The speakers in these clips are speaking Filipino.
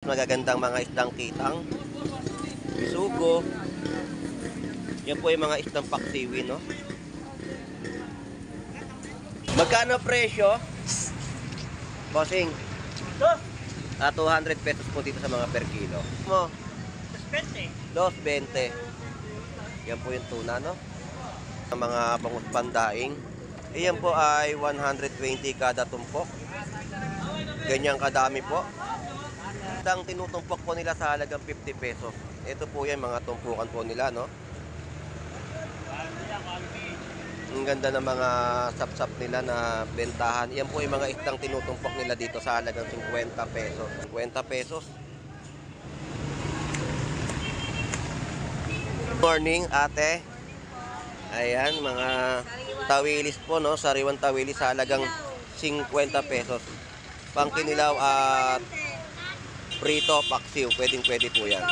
Magagandang mga isdang kitang, bisugo. Yan po yung mga isdang paksiwi, no? Magkano presyo? Bossing? 200 pesos po dito sa mga per kilo. Mo? 2.20. Yan po yung tuna, no? Ang mga bangus pandaing. Yan po ay 120 kada tumpok. Ganyang kadami po. Ang tinutumpok po nila sa halagang 50 pesos. Ito po yan, mga tumpukan po nila, no? Ang ganda ng mga sap-sap nila na bentahan. Yan po yung mga isdang tinutumpok nila dito sa halagang 50 pesos. 50 pesos. Good morning, ate. Ayan, mga tawilis po, no? Sariwang tawilis sa halagang 50 pesos. Pangkinilaw at prito, paksiw. Pwedeng-pwede po yan.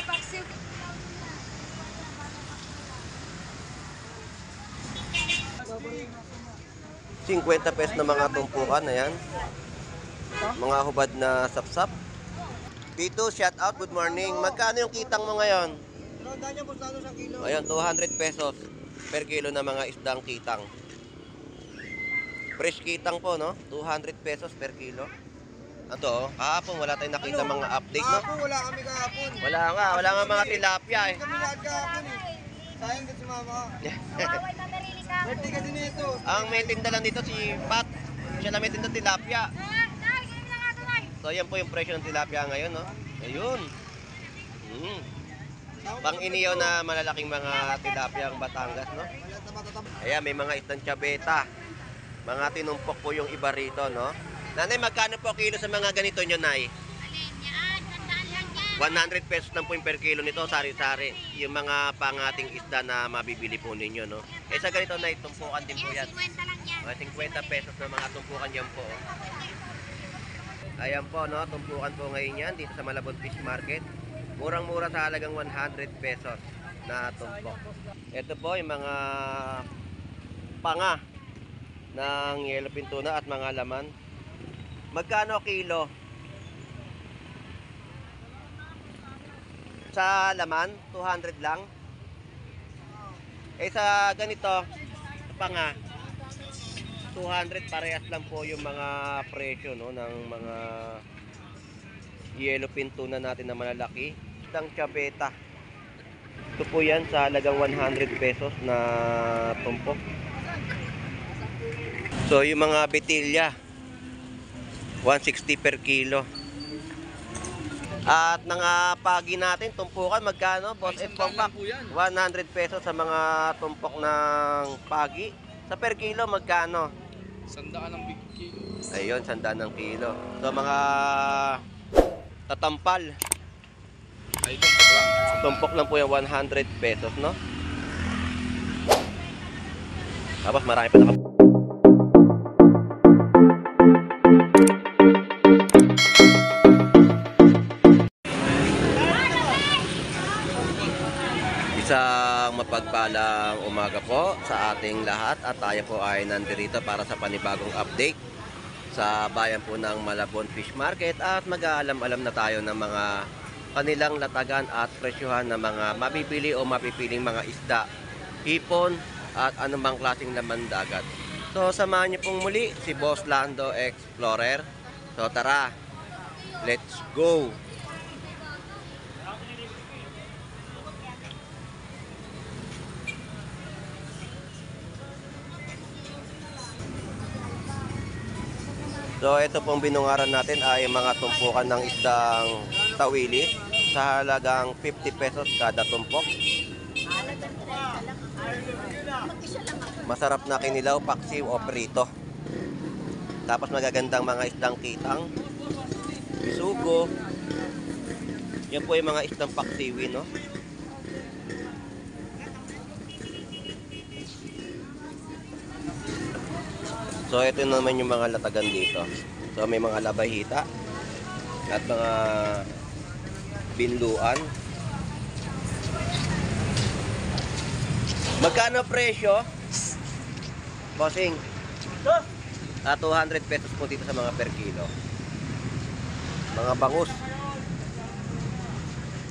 50 pesos na mga tumpukan. Ayan. Mga hubad na sapsap. Tito, shout out. Good morning. Magkano yung kitang mo ngayon? Ayan, 200 pesos per kilo na mga isdang kitang. Fresh kitang po, no? 200 pesos per kilo. Ito, kahapon wala tayong nakita mga update, no? Kahapon, wala kami kahapon. Wala nga mga tilapia eh. Kami lahat kahapon eh. Sayang din si mama. Birthday kasi nito. Ang may tinda lang dito si Pat. Siya na may tinda tilapia. So yan po yung presyo ng tilapia ngayon, no? Ayun. Pang iniyaw na malalaking mga tilapia ang Batangas, no? Ayan, may mga isdang tiyabeta. Mga tinumpok po yung iba rito, no? Nanay, magkano po kilo sa mga ganito nyo, Nay? 100 pesos lang po yung per kilo nito, sari-sari. Yung mga pangating isda na mabibili po ninyo, no? Eh sa ganito, Nay, tumpukan din po yan. 50 pesos na mga tumpukan yan po. Ayan po, no? Tumpukan po ngayon yan dito sa Malabon Fish Market. Murang-mura sa halagang 100 pesos na tumpok. Ito po yung mga panga ng yellowfin tuna at mga laman. Magkano kilo? Sa laman, 200 lang. Eh sa ganito, panga, 200, parehas lang po yung mga presyo, no, ng mga yellowfin tuna natin na malalaki. Isdang tiyabeta. Ito po yan sa halagang 100 pesos na tumpok. So yung mga betilya, 160 per kilo. At pagi natin, tumpukan, magkano? Boss F. Pongpak, 100 pesos sa mga tumpok ng pagi. Sa per kilo, magkano? 100 ng big kilo. Ayun, 100 ng kilo. So mga tatampal, Ay, tumpok lang. tumpok lang po yung 100 pesos, no? Tapos marami pa Isang mapagpalang umaga po sa ating lahat at tayo po ay nandirito para sa panibagong update sa bayan po ng Malabon Fish Market at mag-aalam-alam na tayo ng mga kanilang latagan at presyohan ng mga mabibili o mapipiling mga isda, hipon at anumang klaseng laman dagat. So samahan niyo pong muli si Boss Lando Explorer. So tara, let's go! So ito pong binungaran natin ay mga tumpukan ng isdang tawilis sa halagang 50 pesos kada tumpok. Masarap na kinilaw, paksiw o prito. Tapos magagandang mga isdang kitang, bisugo. Yan po yung mga isdang paksiwi, no? So ito naman yung mga latagan dito. So may mga labahita at mga binluan. Magkano presyo? Bossing? 200 pesos po dito sa mga per kilo. Mga bangus.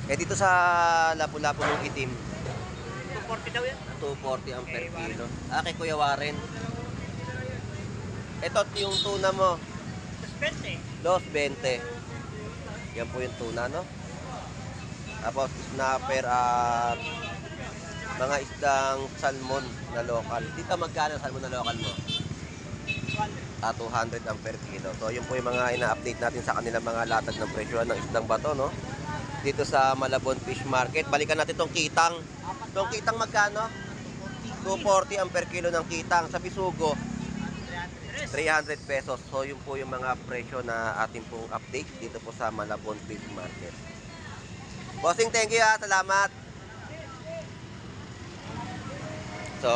Eh dito sa Lapu-Lapu ng itim, 240 daw yan. 240 ang per kilo. Ah, kay Kuya Warren. Ito yung tuna mo, 20. 2.20. Yan po yung tuna, no? Tapos snapper at mga isdang salmon na local. Dito magkano ang salmon na local mo? 200 ang per kilo. So yun po yung mga ina-update natin sa kanilang mga latag ng presyo ng isdang bato, no? Dito sa Malabon Fish Market. Balikan natin tong kitang. Tong kitang magkano? 240 ang per kilo ng kitang. Sa Bisugo, 300 pesos. So yun po yung mga presyo na ating pong update dito po sa Malabon Fish Market. Bossing, thank you ha. Salamat. So,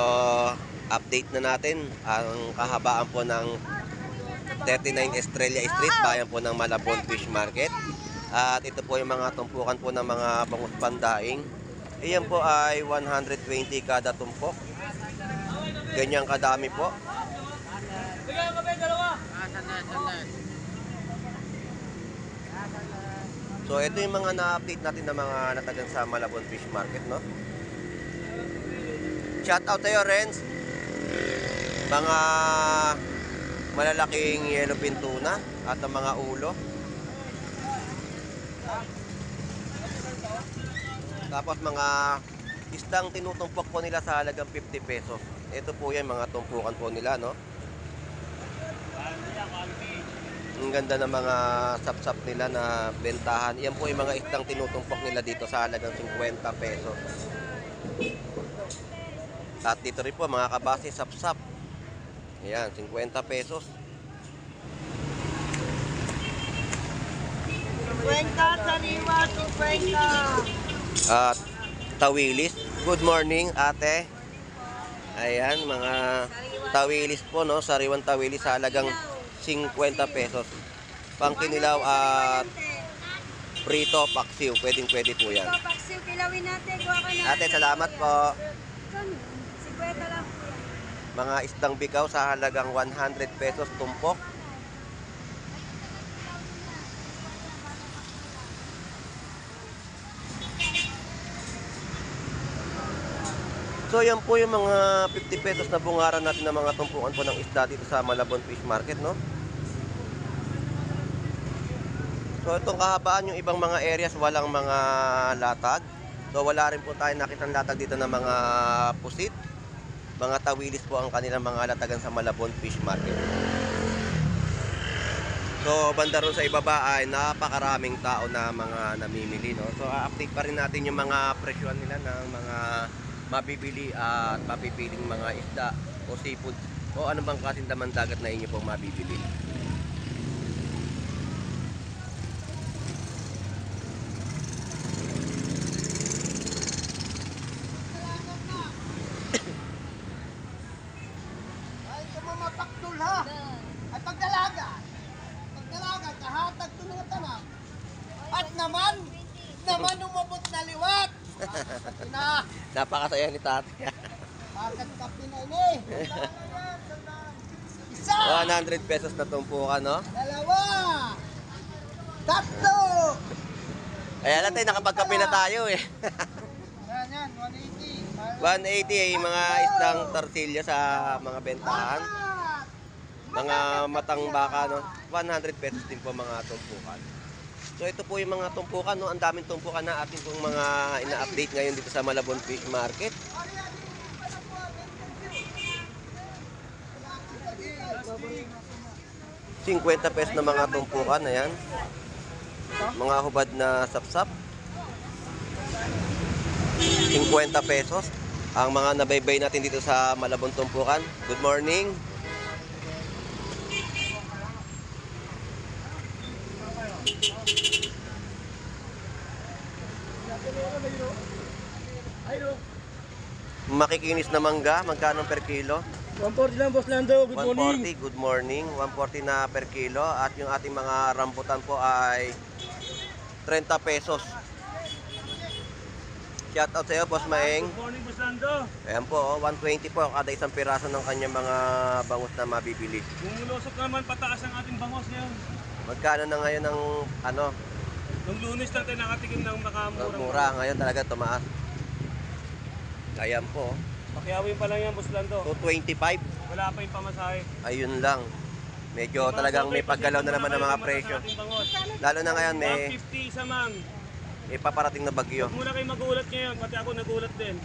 update na natin ang kahabaan po ng 39 Estrella Street, bayan po ng Malabon Fish Market. At ito po yung mga tumpukan po ng mga bangus pandaing. Iyan po ay 120 kada tumpok. Ganyan kadami po. So ito yung mga na-update natin ng mga natagan sa Malabon Fish Market, no? Shout out tayo, Renz. Mga malalaking yellowfin tuna at ang mga ulo. Tapos mga isdang tinutumpok po nila sa halagang 50 pesos. Ito po yan, mga tumpukan po nila, no? Ang ganda ng mga sap-sap nila na bentahan. Yan po yung mga isdang tinutumpok nila dito sa halagang 50 pesos. At dito rin po mga kabase, sap-sap. Ayan, 50 pesos. 50, sariwa, 50. At tawilis. Good morning, ate. Ayan, mga tawilis po, no? Sariwang tawilis sa halagang 50 pesos. Pangkinilaw at prito, paksiw. Pwedeng-pwede po yan. Ito, paksiw, kilawin natin. Kuha ka na. Ate, salamat po. 50 lang po yan. Mga isdang bikaw sa halagang 100 pesos tumpok. So yan po yung mga 50 pesos na bungaran natin ng mga tumpukan po ng isda dito sa Malabon Fish Market, no? So itong kahabaan yung ibang mga areas walang mga latag. So wala rin po tayo nakitang latag dito ng mga pusit. Mga tawilis po ang kanilang mga latagan sa Malabon Fish Market. So banda ron sa ibaba ay napakaraming tao na mga namimili, no? So update pa rin natin yung mga presyohan nila ng mga mabibili at mapipiling mga isda o seafood o ano bang klaseng daman dagat na inyo pong mabibili. Ay, kumamatakdol ha. Ay, pagdalaga. Pagdalaga, kahatag to ng tanang. At naman umabot na liwat. Na, Napakasaya ni tate. bakit kape na ini? Isa, 100 pesos na tumpukan, no? dalawa, tatlo. Ayan natin, nakapagkape na tayo eh. Yan, 180. 180 ay mga isdang tortilla sa mga bentahan. Mga matang baka, no? 100 pesos din po mga tumpukan. So ito po yung mga tumpukan, no? Ang daming tumpukan na ating pong mga ina-update ngayon dito sa Malabon Fish Market. ₱50 pesos na mga tumpukan, ayan. Mga hubad na sapsap. 50 pesos. Ang mga nabaybay natin dito sa Malabon Tumpukan. Good morning. Makikinis na mangga, magkano per kilo? 140 lang, Boss Lando. Good morning. 140, good morning. 140 na per kilo. At yung ating mga rambutan po ay 30 pesos. Shout out sa iyo, Boss Maeng. Good morning, Boss Lando. Ayan po, 120 po kada isang piraso ng kanyang mga bangus na mabibili. Bumulusok naman pataas ang ating bangos ngayon. Magkano na ngayon ang ano? Nung Lunes lang tayo nakatikim ng makamurang. Mura, ngayon talaga tumaas. Ayan po, Pakiawin pa lang yan, Boss Lando. 225. Wala pa yung pamasahe. Ayun lang. Medyo talagang may paggalaw na naman ng mga presyo. Lalo na ngayon may 150 isa man. paparating na bagyo. Huwag muna kayo magulat ngayon, pati ako nagulat din.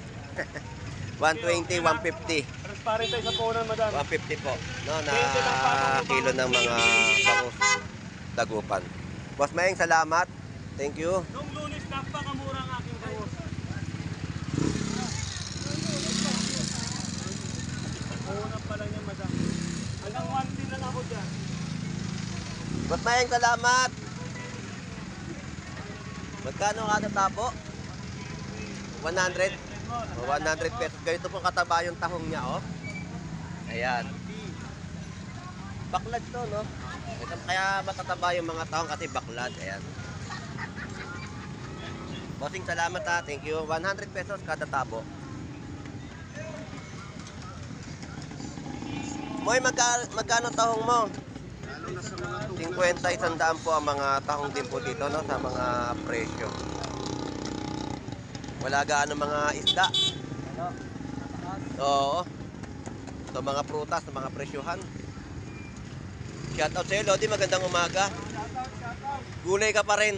120, 150. Transparent tayo sa punan, madam. 150 po. No, na kilo ng mga bangus dagupan. Boss Maeng, salamat. Thank you. Nung Lunes, napakamura ang aking bangus. Punan pa lang yan, madam. Hanggang 1 din lang ako dyan. Boss Maeng, salamat. Magkano kada tapo? 100? O, 100 pesos. Ganito po kataba yung tahong niya, oh. Ayan. Baklad to, no? Kaya matataba yung mga tahong kasi baklad. Ayan. Bossing, salamat ha. Thank you. 100 pesos kada tabo. Moy, magkano tahong mo? 50, 100 po ang mga tahong din po dito, no? Sa mga presyo. Wala gaano mga isda. Oo. Ito mga prutas, mga presyohan. Shout out sa'yo, Lodi. Magandang umaga. Gulay ka pa rin.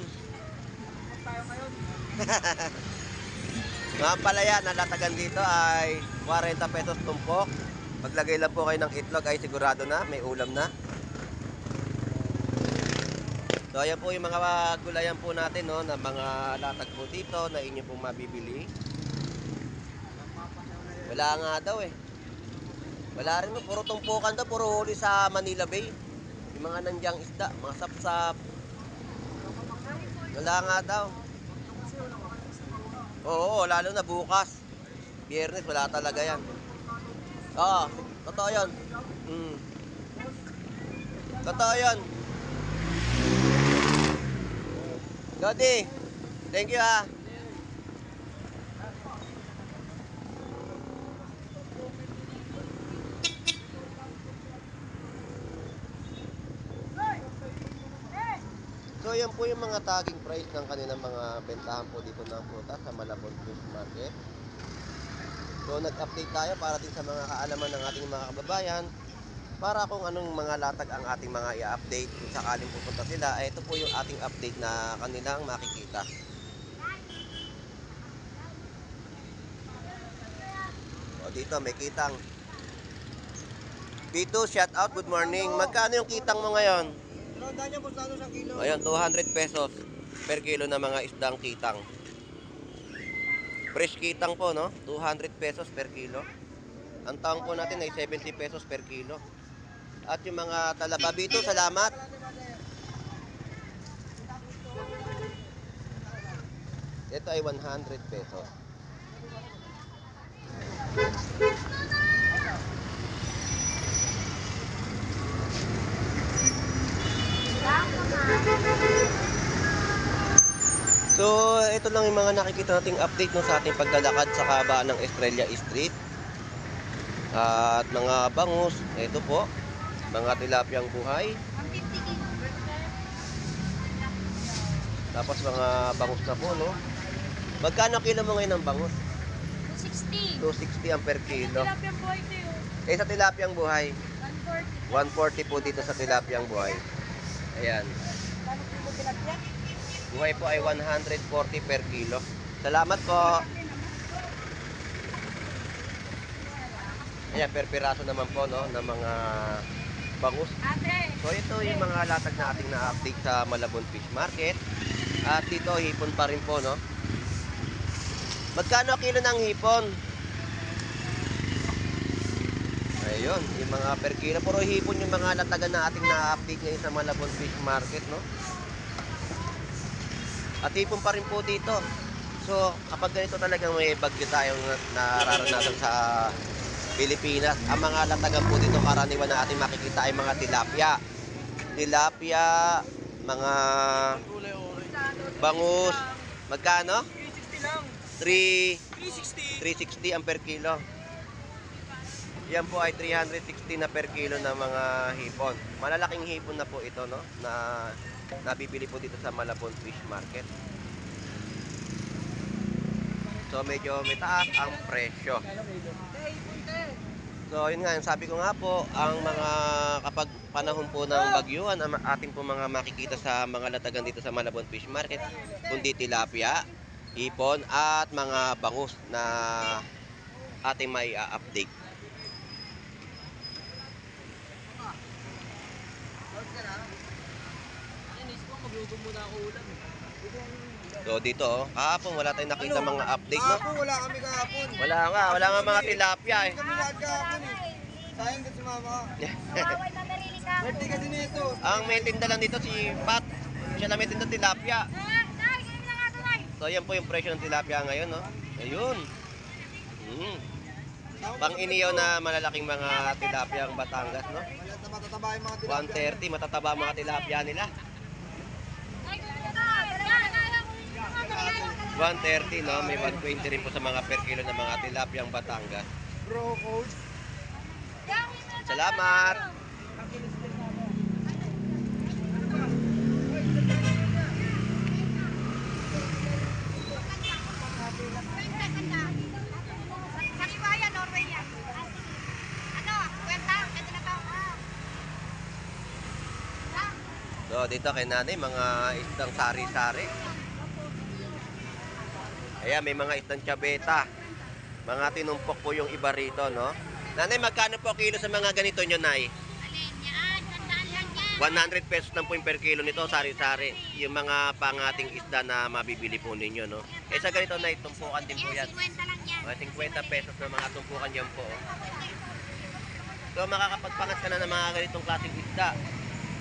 Mga palaya na latagan dito ay 40 pesos tumpok. Paglagay lang po kayo ng itlog ay sigurado na, may ulam na. So ayan po yung mga gulayan po natin, no, na mga latag po dito na inyo pong mabibili. Wala nga daw eh. Wala rin mo, puro tumpukan daw, puro huli sa Manila Bay. Yung mga nandyang isda, mga sapsap. Wala nga daw. Oo, lalo na bukas. Biyernes, wala talaga yan. Oo, totoo yun. Totoo yun. Lodi, thank you ha. So yan po yung mga tagging price ng kanilang mga bentahan po dito ng prutas sa Malabon Fish Market. So nag-update tayo para din sa mga kaalaman ng ating mga kababayan para kung anong mga latag ang ating mga i-update kung sakaling pupunta sila. Ito po yung ating update na kanilang makikita. O dito may kitang. Pito, shout out, good morning. Magkano yung kitang mo ngayon? Ayan, 200 pesos per kilo na mga isdang kitang. Fresh kitang po, no? 200 pesos per kilo. Ang taong po natin ay 70 pesos per kilo. At yung mga talaba, Bito, salamat. Ito ay 100 pesos. So, ito lang yung mga nakikita nating update no, sa ating paglalakad sa kabaan ng Estrella Street. At mga bangus, ito po, mga tilapiyang buhay. 150 kilo. Tapos mga bangus na po, no? Magkano kilo mo ngayon ng bangus? 260. 260 ang per kilo. Tilapia boy ito yun. Eh, sa tilapiyang buhay, 140. 140 po dito sa tilapiyang buhay. Ayan. Kano kilo tilapia? Buhay po ay 140 per kilo. Salamat po. Ayan, per piraso naman po, no, ng mga bangus. Ate. So ito yung mga latag na ating na-update sa Malabon Fish Market. At dito, hipon pa rin po, no. Magkano kilo ng hipon? Ayun, yung mga per kilo. Puro hipon yung mga latagan na ating na-update ngayon sa Malabon Fish Market, no. At hipon pa rin po dito. So, kapag ganito talagang may bagyo tayong nararanasan sa Pilipinas, ang mga latagan po dito karaniwan na ating makikita ay mga tilapia. Tilapia, mga bangus. Magkano? 360 lang. 360 ang per kilo. Yan po ay 360 na per kilo na mga hipon. Malalaking hipon na po ito, no? Na nabibili po dito sa Malabon Fish Market. So medyo may taas ang presyo. So yun nga, yung sabi ko nga po, ang mga kapag panahon po ng bagyuhan, ang ating po mga makikita sa mga latagan dito sa Malabon Fish Market, kundi tilapia, hipon at mga bangus na ating may update. So dito kahapon wala tayong nakita mga update, no? Kahapon, wala kami kahapon. Wala nga mga tilapia eh. Kami lahat kahapon eh. Sayang din si mama. Kawaway na merili ka. Birthday kasi nito. Ang may tinda lang dito si Pat. Siya lang may tinda tilapia. Nay, ganyan lang ato, Nay. So yan po yung presyo ng tilapia ngayon, no? Ayun. Pang iniyaw na malalaking mga tilapia ang Batangas, no? Matataba yung mga tilapia. 130, matataba ang mga tilapia nila. Nay, ganyan lang. Yan, yan, yan. 130, no? May 120 rin po sa mga per kilo ng mga tilapia ang Batangas. Bro, coach. Salamat! Sa Ribaya, Norway yan. Ano, kwenta? Ito na to. So dito kay nanay, mga isdang sari-sari. Ayan, may mga isdang tiyabeta. Mga tinumpok po yung iba rito, no? Nanay, magkano po kilo sa mga ganito nyo, Nay? Alin yan? Tandaan lang yan. 100 pesos lang po yung per kilo nito, sari-sari. Yung mga pangating isda na mabibili po ninyo, no? Eh sa ganito, Nay, tumpukan din po yan. 50 lang yan. Mga 50 pesos na mga tumpukan yan po. So makakapagpangat ka na ng mga ganitong klaseng isda.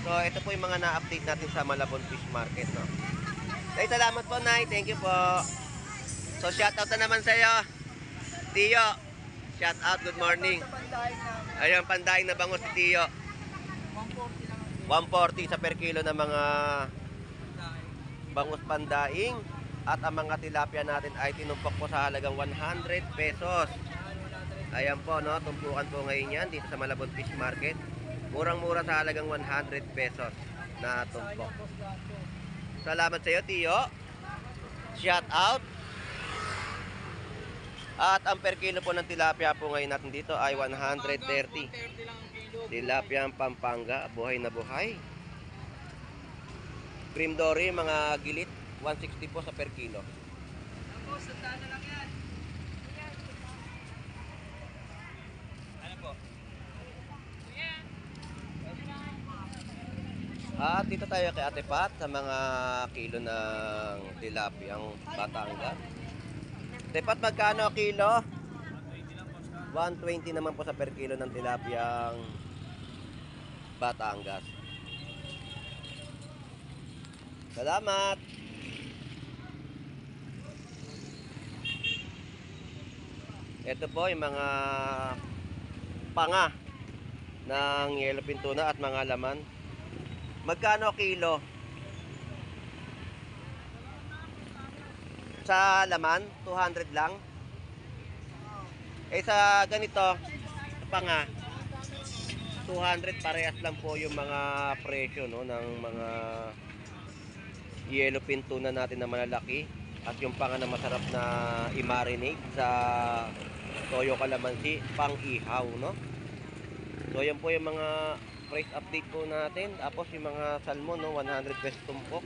So ito po yung mga na-update natin sa Malabon Fish Market, no? Nay, salamat po, Nay. Thank you po. So shoutout na naman sa iyo, Tiyo. Shout out, good morning. Ayun, pandaing na bangus si Tiyo. 140 sa per kilo ng mga bangus pandaing. At ang mga tilapia natin ay tinumpok po sa halagang 100 pesos. Ayan po, no? Tumpukan po ngayon yan dito sa Malabon Fish Market. Murang-mura sa halagang 100 pesos na tumpok. Salamat sa iyo, Tiyo. Shout out. At ang per kilo po ng tilapia po ngayon natin dito ay 130. Tilapia ang Pampanga, buhay na buhay. Cream dory, mga gilit, 160 po sa per kilo. At dito tayo kay Ate Pat sa mga kilo ng tilapia ang Batangas. Tepat magkano kilo? 120 naman po sa per kilo ng tilapia ang Batangas. Salamat! Ito po yung mga panga ng yellowfin tuna at mga laman. Magkano kilo? Sa laman, 200 lang. Eh sa ganito, panga, 200, parehas lang po yung mga presyo, no, ng mga yellowfin tuna natin na malalaki. At yung panga na masarap na i-marinate sa toyo kalamansi, pang ihaw, no. So yan po yung mga price update po natin. Tapos yung mga salmon, no, 100 pesos tumpok.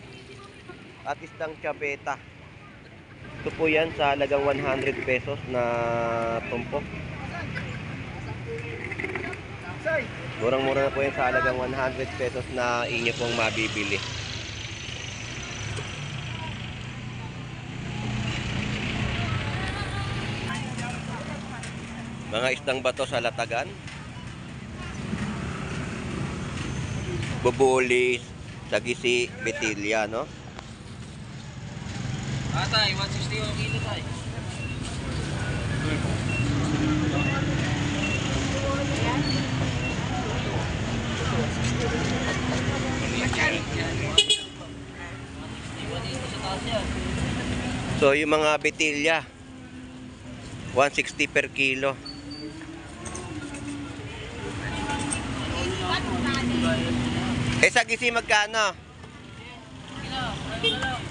At isdang tiyabeta. Ito po yan sa halagang 100 pesos na tumpok. Murang-mura na po yan sa halagang 100 pesos na inyo pong mabibili. Mga isdang bato sa latagan. Bubulis, sagisi, betilya, no? Tay, 160 yung kilo, tay. So yung mga betilya 160 per kilo. Eh sa gisi magkano?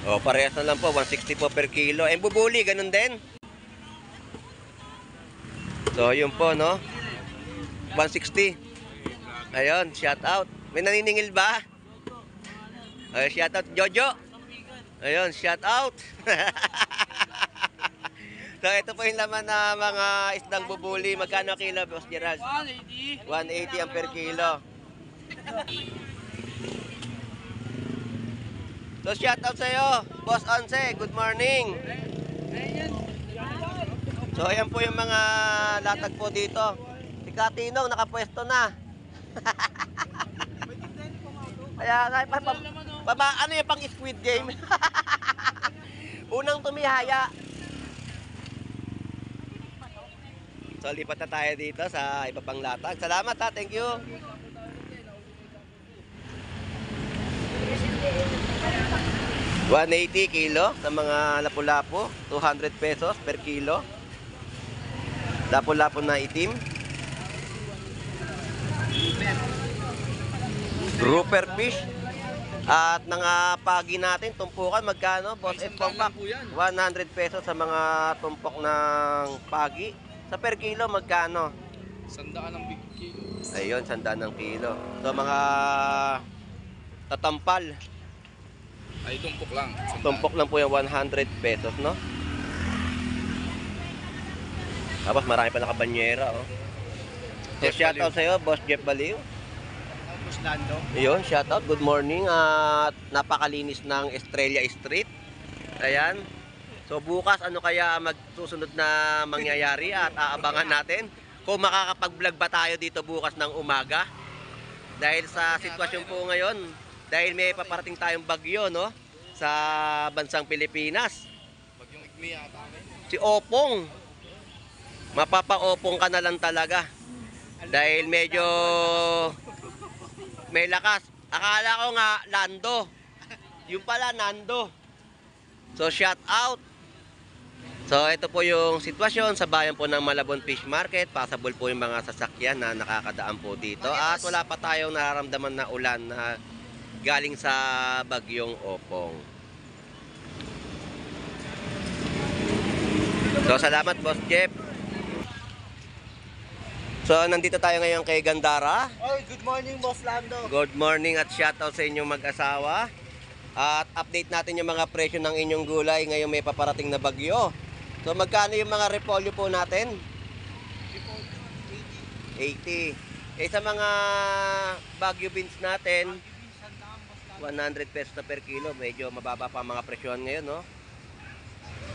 O, parehas na lang po. 160 po per kilo. And bubuli, ganun din. So, yun po, no? 160. Ayun, shout out. May naniningil ba? Ayun, shout out, Jojo. Ayun, shout out. So, ito po yung laman na mga isdang bubuli. Magkano kilo, Boss Gerald? 180. 180 ang per kilo. So, shout out sa'yo, Boss Onse. Good morning. So, ayan po yung mga latag po dito. Si Katinong, nakapwesto na. Kaya, ano yung pang Squid Game? Unang tumihaya. So, lipat na tayo dito sa iba pang latag. Salamat ha, thank you. $180 kilo sa mga lapu-lapu, 200 pesos per kilo. Lapu-lapu na itim. Grouper fish. At pagi natin, tumpukan, magkano? Boss F. Pampak, 100 pesos sa mga tumpok ng pagi. Sa per kilo, magkano? 100 ng big kilo. Ayun, 100 ng kilo. So, mga tatampal. Ay, tumpok lang. Tumpok lang po yung 100 pesos, no? Tapos marami pa nakabanyera, oh. So, Jeff shoutout sa'yo, Boss Jeff Baliw. Tapos Lando. Ayun, shoutout. Good morning. At napakalinis ng Estrella Street. Ayan. So, bukas, ano kaya magsusunod na mangyayari at aabangan natin kung makakapag-vlog ba tayo dito bukas ng umaga. Dahil sa sitwasyon po ngayon, dahil may paparating tayong bagyo, no? Sa bansang Pilipinas. Bagyong Igmi yata. Si Opong. Mapapa-opong ka na lang talaga. Dahil medyo may lakas. Akala ko nga Lando. Yung pala Nando. So shout out. So ito po yung sitwasyon sa bayan po ng Malabon Fish Market. Passable po yung mga sasakyan na nakakadaan po dito. At wala pa tayong nararamdaman na ulan na galing sa bagyong Opong. So salamat, Boss Jeff. So nandito tayo ngayon kay Gandara. Oy, good morning, Boss Lando. Good morning at shoutout sa inyong mag-asawa. At update natin yung mga presyo ng inyong gulay ngayong may paparating na bagyo. So magkano yung mga repolyo po natin? 80. Eh sa mga bagyo beans natin, 100 pesos na per kilo. Medyo mababa pa ang mga presyon ngayon, no?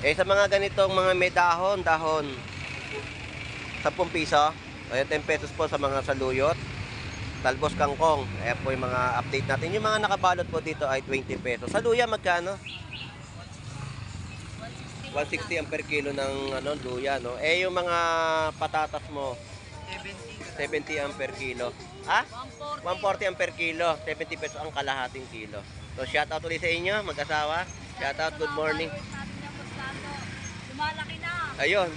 Eh sa mga ganitong mga may dahon, 10 piso. Ayan, 10 pesos po sa mga saluyot. Talbos kangkong. Ayan po yung mga update natin. Yung mga nakabalot po dito ay 20 pesos. Sa luya, magkano? 160 ang per kilo ng luya, no? Eh, yung mga patatas mo, 70 ang per kilo. Ha? 140 ang per kilo. 70 pesos ang kalahating kilo. So, shout out ulit sa inyo, mag-asawa. Shout out, good morning. Lumalaki na. Ayun.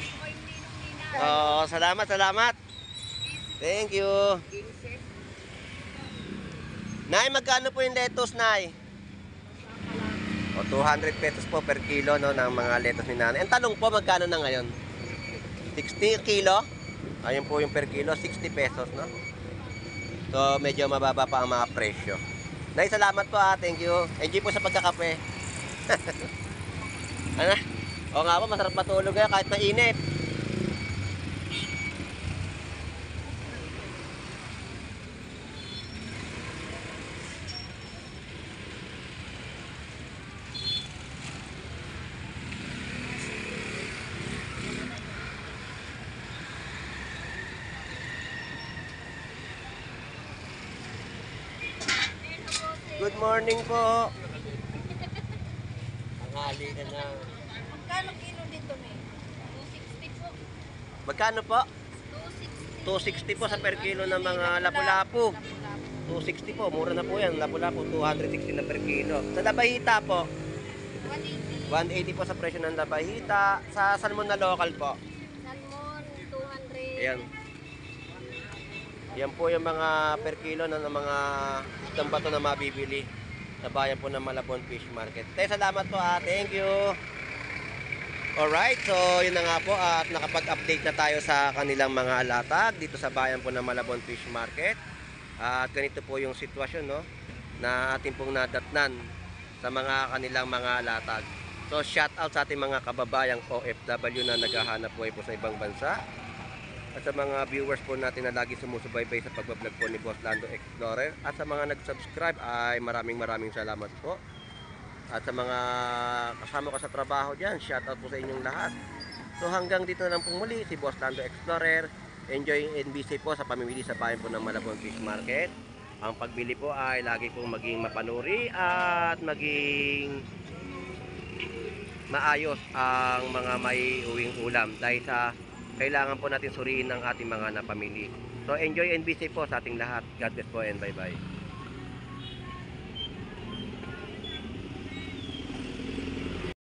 Oh, salamat, salamat. Thank you. Nay, magkano po yung lettuce, Nay? O, 200 pesos po per kilo, no, ng mga lettuce ni Nanay. Ang tanong po, magkano na ngayon? 60 kilo? Ayun po yung per kilo, 60 pesos, no? So, medyo mababa pa ang mga presyo. Nay, salamat po, thank you. Enjoy po sa pagkakape. Ano? O nga po, masarap matulog kayo kahit mainit. Good morning po. Tanghali ka na. Magkano kilo dito, May? 260 po. Magkano po? 260 260. po sa per kilo ng mga lapu-lapu. 260 po, mura na po yan. Lapu-lapu, 260 na per kilo. Sa labahita po, 180. 180 po sa presyo ng labahita. Sa salmon na local po. Salmon, 200. Ayan. Yan po yung mga per kilo ng mga isang bato na mabibili. sa bayan po ng Malabon Fish Market. Tayo, salamat po, thank you. Alright, so yun na nga po at nakapag-update na tayo sa kanilang mga latag dito sa bayan po ng Malabon Fish Market. At ganito po yung sitwasyon, no, na ating pong nadatnan sa mga kanilang mga latag. So shout out sa ating mga kababayang OFW na naghahanap buhay po sa ibang bansa. At sa mga viewers po natin na lagi sumusubaybay sa pagbablog po ni Boss Lando Explorer. At sa mga nag-subscribe ay maraming salamat po. At sa mga kasama ko sa trabaho dyan, shout out po sa inyong lahat. So hanggang dito na lang po muli si Boss Lando Explorer. Enjoy and be safe po sa pamimili sa bayan po ng Malabon Fish Market. Ang pagbili po ay lagi pong maging mapanuri at maging maayos ang mga may uwing ulam. Dahil sa kailangan po natin suriin ang ating mga napamili. So enjoy and be safe po sa ating lahat. God bless po and bye bye.